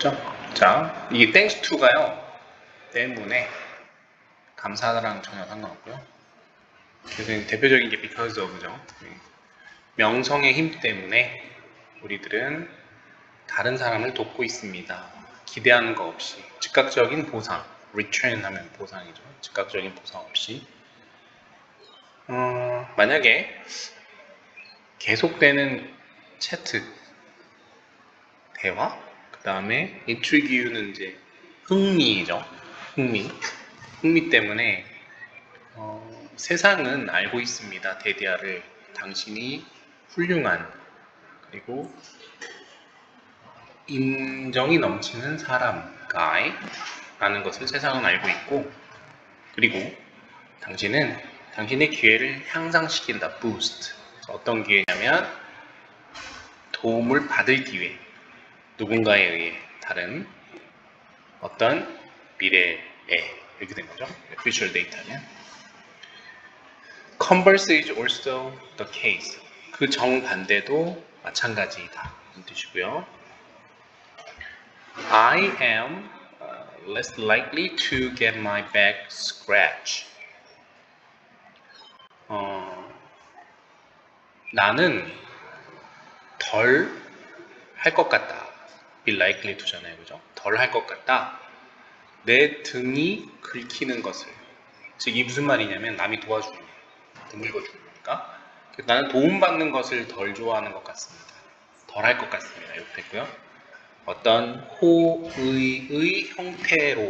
됐죠? 자, 이게 thanks to가요. 때문에 감사랑 전혀 상관없고요. 그래서 대표적인 게 because of죠. 명성의 힘 때문에 우리들은 다른 사람을 돕고 있습니다. 기대하는 거 없이 즉각적인 보상, return 하면 보상이죠. 즉각적인 보상 없이 만약에 계속되는 채트, 대화, 그 다음에 intrigue는 이제 흥미죠. 흥미 때문에 세상은 알고 있습니다. 데디아를 당신이 훌륭한 그리고 인정이 넘치는 사람, guy 라는 것을 세상은 알고 있고 그리고 당신은 당신의 기회를 향상시킨다. boost. 어떤 기회냐면 도움을 받을 기회. 누군가에 의해 다른 어떤 미래에 이렇게 된 거죠. future date면 converse is also the case. 그 정반대도 마찬가지이다. 이런 뜻이고요. I am less likely to get my back scratched. 나는 덜 할 것 같다. be likely to잖아요. 그죠? 덜 할 것 같다. 내 등이 긁히는 것을. 즉, 이 무슨 말이냐면 남이 도와주는 거. 등 긁어주는 거니까. 나는 도움받는 것을 덜 좋아하는 것 같습니다. 덜 할 것 같습니다. 이렇게 됐고요. 어떤 호의의 형태로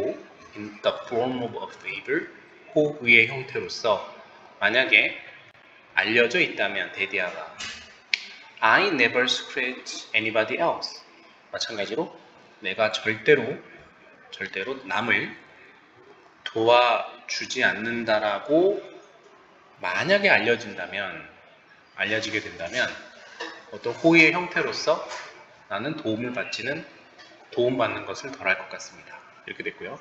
in the form of a favor 호의의 형태로서 만약에 알려져 있다면 데디아가 I never scratch anybody else 마찬가지로 내가 절대로 남을 도와주지 않는다라고 만약에 알려지게 된다면 어떤 호의의 형태로서 나는 도움받는 것을 덜 할 것 같습니다. 이렇게 됐고요.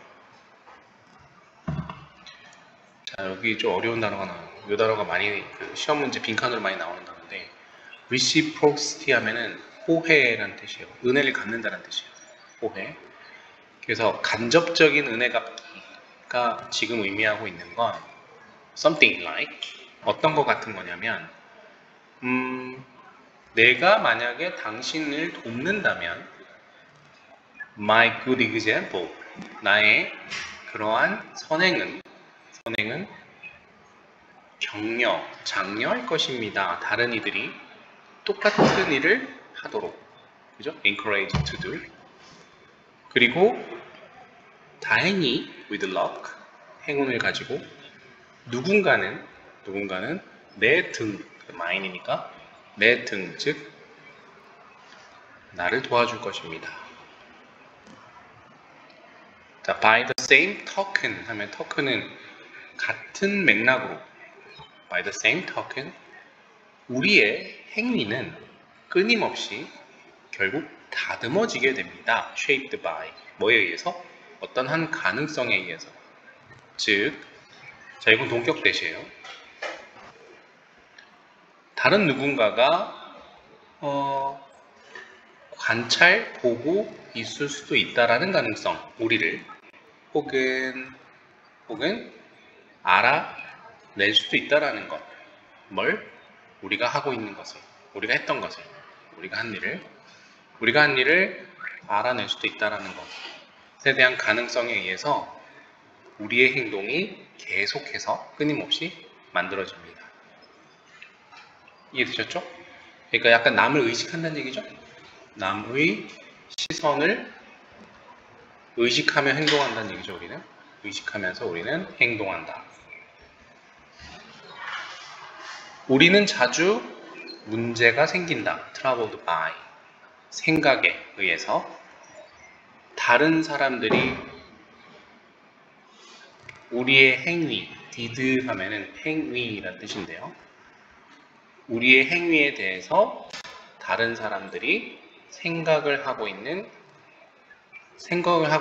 자, 여기 좀 어려운 단어가 나와요. 이 단어가 많이 시험 문제 빈칸으로 많이 나오는 단어인데 reciprocity 하면은 호혜라는 뜻이에요. 은혜를 갚는다는 뜻이에요. 호혜. 그래서 간접적인 은혜 갚기가 지금 의미하고 있는 건 something like 어떤 것 같은 거냐면 내가 만약에 당신을 돕는다면 my good example 나의 그러한 선행은 장려할 것입니다. 다른 이들이 똑같은 일을 하도록 그죠? encourage to do 그리고 다행히 with luck 행운을 가지고 누군가는 내 등 mine이니까 내 등 즉 나를 도와줄 것입니다. 자, by the same token 하면 token은 같은 맥락으로 by the same token 우리의 행위는 끊임없이 결국 다듬어지게 됩니다. shaped by 뭐에 의해서? 어떤 한 가능성에 의해서 즉 자, 이건 동격 대시예요. 다른 누군가가 보고 있을 수도 있다라는 가능성 우리를 혹은 알아낼 수도 있다라는 것 뭘? 우리가 하고 있는 것을 우리가 했던 것을 우리가 한 일을 알아낼 수도 있다라는 것에 대한 가능성에 의해서 우리의 행동이 계속해서 끊임없이 만들어집니다. 이해되셨죠? 그러니까 약간 남을 의식한다는 얘기죠? 남의 시선을 의식하며 행동한다는 얘기죠. 우리는 의식하면서 우리는 행동한다. 우리는 자주 문제가 생긴다. troubled by 생각에 의해서 다른 사람들이 우리의 행위 did 하면은 행위라는 뜻인데요. 우리의 행위에 대해서 다른 사람들이 생각을 하고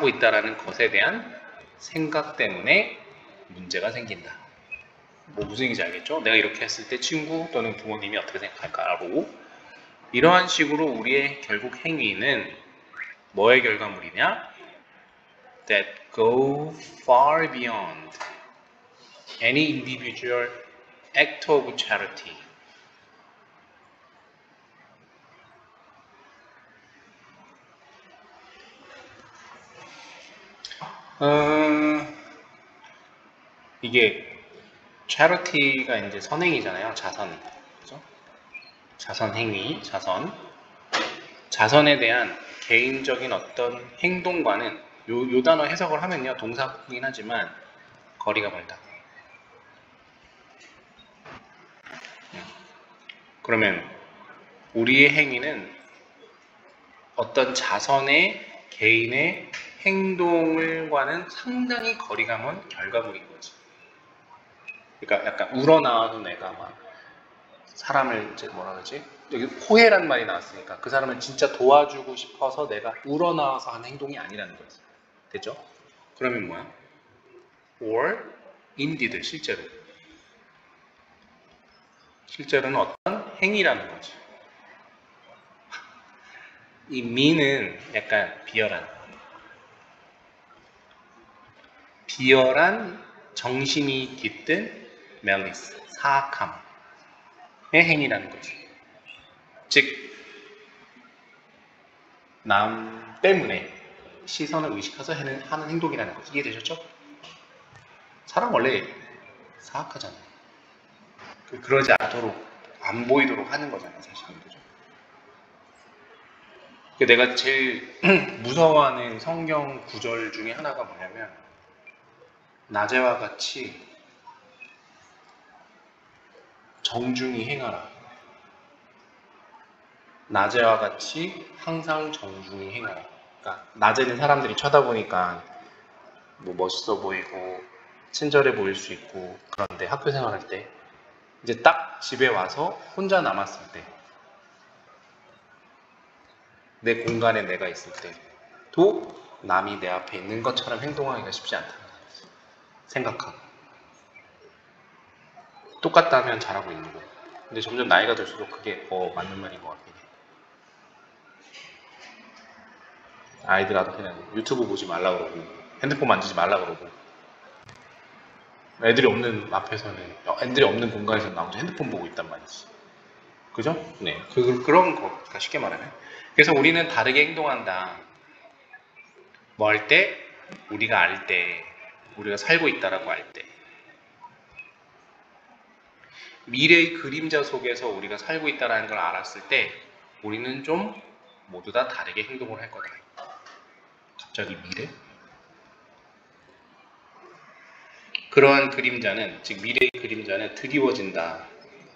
있다라는 것에 대한 생각 때문에 문제가 생긴다. 뭐 무슨 얘기인지 알겠죠? 내가 이렇게 했을 때 친구 또는 부모님이 어떻게 생각할까라고 이러한 식으로 우리의 결국 행위는 뭐의 결과물이냐? That go far beyond any individual act of charity. 이게 charity가 이제 선행이잖아요. 자선. 그죠? 자선 행위, 자선에 대한 개인적인 어떤 행동과는 요 단어 해석을 하면요. 동사이긴 하지만 거리가 멀다. 그러면 우리의 행위는 어떤 자선의 개인의 행동을과는 상당히 거리가 먼 결과물인 거지. 그러니까 약간 우러나와서 내가 막 사람을 이제 뭐라 그러지? 여기 호혜란 말이 나왔으니까 그 사람을 진짜 도와주고 싶어서 내가 우러나와서 한 행동이 아니라는 거지. 됐죠? 그러면 뭐야? or indeed 실제로는 어떤 행위라는 거지. 이 me는 약간 비열한 정신이 깃든 malice, 사악함의 행위라는 거지. 즉, 남 때문에 시선을 의식해서 하는 행동이라는 거지. 이해되셨죠? 사람 원래 사악하잖아요. 그러지 않도록, 안 보이도록 하는 거잖아요, 사실은. 그죠? 내가 제일 무서워하는 성경 구절 중에 하나가 뭐냐면, 낮에와 같이 정중히 행하라. 낮에와 같이 항상 정중히 행하라. 그러니까 낮에는 사람들이 쳐다보니까 뭐 멋있어 보이고 친절해 보일 수 있고, 그런데 학교 생활할 때 이제 딱 집에 와서 혼자 남았을 때, 내 공간에 내가 있을 때도 남이 내 앞에 있는 것처럼 행동하기가 쉽지 않다 생각하고, 똑같다면 잘하고 있는 거예요. 근데 점점 나이가 들수록 그게 맞는 말인 것 같긴 해. 아이들한테는 유튜브 보지 말라 그러고 핸드폰 만지지 말라 그러고, 애들이 없는 앞에서는, 애들이 없는 공간에서 나 혼자 핸드폰 보고 있단 말이지. 그죠? 네. 그런 거가 쉽게 말하면. 그래서 우리는 다르게 행동한다. 뭐 할 때? 우리가 알 때. 우리가 살고 있다라고 알 때. 미래의 그림자 속에서 우리가 살고 있다는 걸 알았을 때 우리는 좀 모두 다 다르게 행동을 할 거다. 갑자기 미래? 그러한 그림자는, 즉 미래의 그림자는 드리워진다.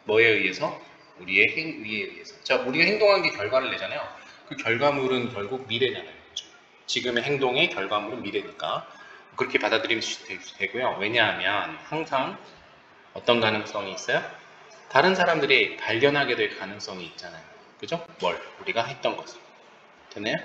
뭐에 의해서? 우리의 행위에 의해서. 자, 우리가 행동한 게 결과를 내잖아요. 그 결과물은 결국 미래잖아요. 그렇죠? 지금의 행동의 결과물은 미래니까 그렇게 받아들이면 되고요. 왜냐하면 항상 어떤 가능성이 있어요? 다른 사람들이 발견하게 될 가능성이 있잖아요. 그죠? 우리가 했던 것을. 됐나요?